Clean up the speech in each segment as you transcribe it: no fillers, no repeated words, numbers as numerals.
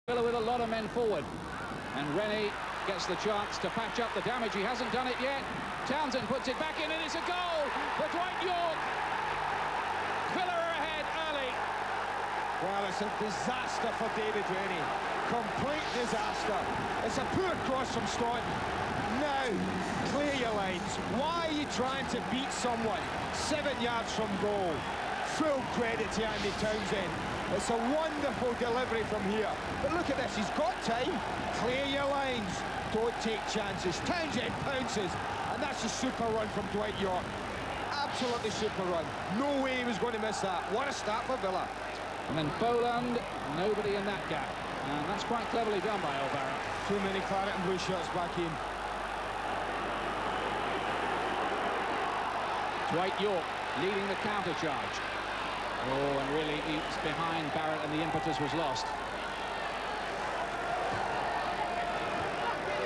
Villa with a lot of men forward. And Rennie gets the chance to patch up the damage. He hasn't done it yet. Townsend puts it back in, and it's a goal for Dwight Yorke. Villa are ahead early. Well, it's a disaster for David Rennie. Complete disaster. It's a poor cross from Staunton. Now, clear your lines. Why are you trying to beat someone 7 yards from goal? Full credit to Andy Townsend. It's a wonderful delivery from here. But look at this, he's got time. Clear your lines. Don't take chances. Townsend pounces. And that's a super run from Dwight Yorke. Absolutely super run. No way he was going to miss that. What a start for Villa. And then Boland, nobody in that gap. And that's quite cleverly done by Alvaro. Too many claret and blue shirts back in. Dwight Yorke leading the counter charge. Oh, and really he's behind Barrett and the impetus was lost.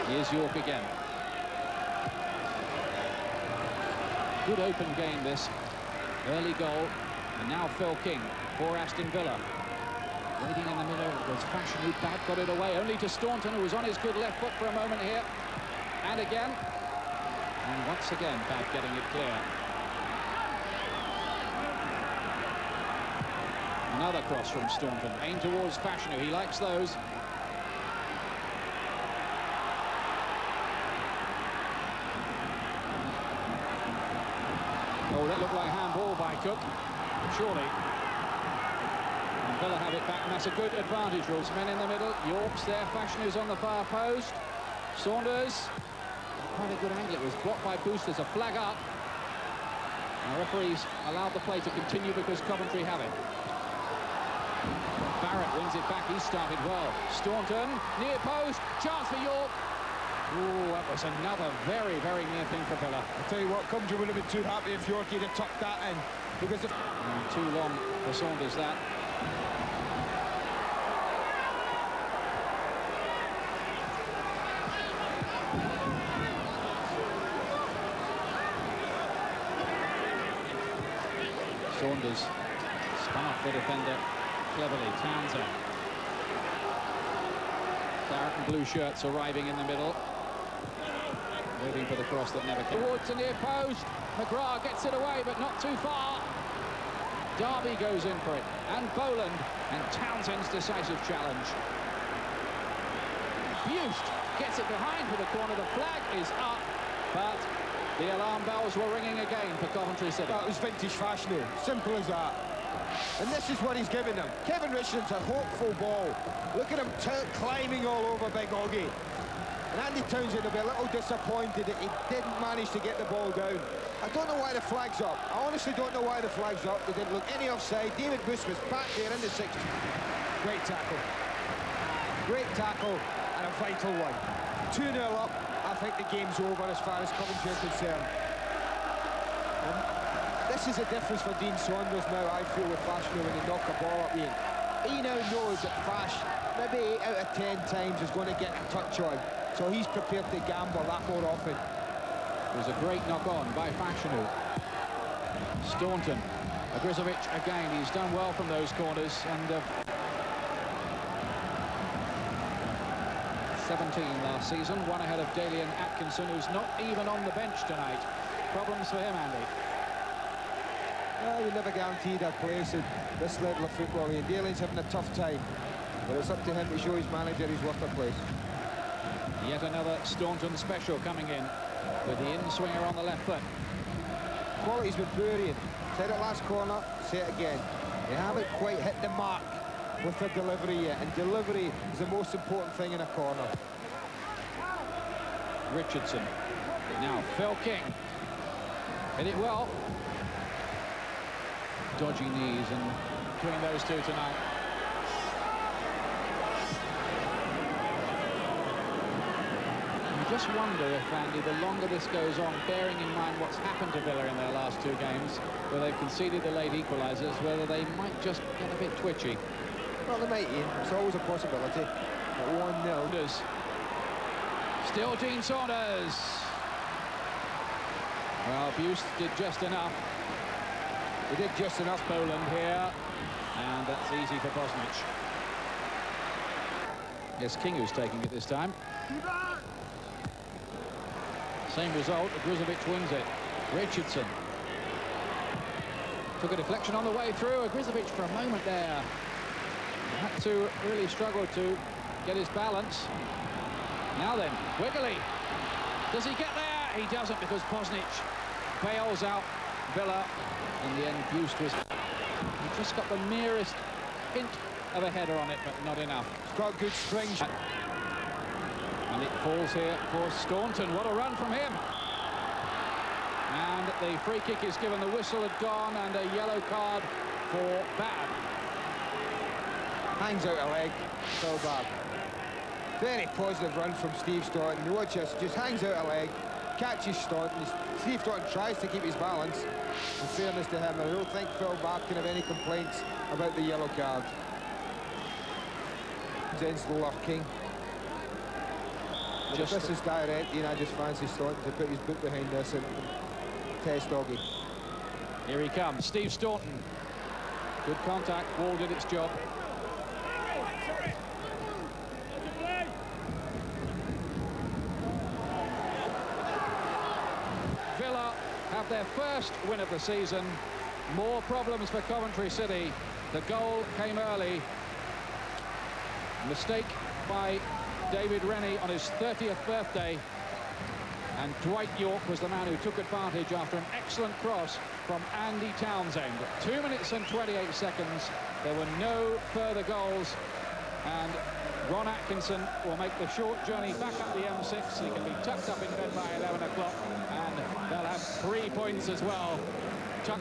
Here's Yorke again. Good open game this. Early goal. And now Phil King for Aston Villa. Waiting in the middle was Fashion, who got it away. Only to Staunton, who was on his good left foot for a moment here. And again. And once again, Bad getting it clear. Another cross from Staunton, aimed towards Fashion. He likes those. Oh, that looked like handball by Cook, surely. And Villa have it back, and that's a good advantage. Rules men in the middle. Yorke's there. Fashion is on the far post. Saunders. Quite a good angle. It was blocked by Boosters. A flag up. And the referees allowed the play to continue because Coventry have it. Barrett wins it back. He started well. Staunton, near post, chance for Yorke. Ooh, that was another very, very near thing for Villa. I'll tell you what, Coventry would have been too happy if Yorke had tucked that in. Because if... Too long for Saunders, that. Saunders spun off the defender cleverly. Townsend. Claret and blue shirts arriving in the middle. Waiting for the cross that never came. Towards the near post. McGrath gets it away, but not too far. Derby goes in for it. And Boland. And Townsend's decisive challenge. Bust gets it behind for the corner. The flag is up, but the alarm bells were ringing again for Coventry City. That was vintage Fashion. Simple as that. And this is what he's giving them. Kevin Richardson's a hopeful ball. Look at him climbing all over Big Oggy. And Andy Townsend will be a little disappointed that he didn't manage to get the ball down. I don't know why the flag's up. I honestly don't know why the flag's up. They didn't look any offside. David Bush was back there in the 60s. Great tackle. Great tackle and a vital one. 2-0 up. I think the game's over as far as Coventry are concerned. This is a difference for Dean Saunders now, I feel, with Fashion when they knock a ball up, Ian. He now knows that Fash, maybe 8 out of 10 times, is going to get a touch on. So he's prepared to gamble that more often. It was a great knock-on by Fashion. Staunton. Agrizovic again, he's done well from those corners. And 17 last season, one ahead of Dalian Atkinson, who's not even on the bench tonight. Problems for him, Andy. Well, you're never guaranteed a place at this level of football. And Dalian's having a tough time. But it's up to him to show his manager he's worth a place. Yet another Staunton special coming in with the in-swinger on the left foot. Quality's been poor, Ian. Said it last corner, say it again. They haven't quite hit the mark with their delivery yet, and delivery is the most important thing in a corner. Richardson. Now Phil King. Hit it well. Dodgy knees and between those two tonight. You just wonder if, Andy, the longer this goes on, bearing in mind what's happened to Villa in their last 2 games, where they've conceded the late equalisers, whether they might just get a bit twitchy. Well, they might, Ian. It's always a possibility. At 1-0. Still Dean Saunders. Well, Bust did just enough. He did just enough. Boland here. And that's easy for Bosnich. Yes, King who's taking it this time. Same result, Grizovic wins it. Richardson. Took a deflection on the way through. Grizovic for a moment there had to really struggle to get his balance. Now then, Wiggly. Does he get there? He doesn't, because Bosnich bails out Villa. In the end, Bust was... He just got the merest hint of a header on it, but not enough. He's got good string. And it falls here for Staunton. What a run from him. And the free kick is given. The whistle had gone, and a yellow card for Bad. Hangs out a leg. So bad. Very positive run from Steve Staunton. You watch this, just hangs out a leg, catches Staunton. Steve Staunton tries to keep his balance. In fairness to him, I don't think Phil Babb can have any complaints about the yellow card. Zen's lurking. If this is direct, I just fancy Staunton to put his boot behind this and test doggy. Here he comes, Steve Staunton. Good contact, Wall did its job. Villa have their first win of the season. More problems for Coventry City. The goal came early. Mistake by David Rennie on his 30th birthday. And Dwight York was the man who took advantage after an excellent cross from Andy Townsend. 2 minutes and 28 seconds. There were no further goals. And Ron Atkinson will make the short journey back up the M6. He can be tucked up in bed by 11 o'clock. And they'll have 3 points as well.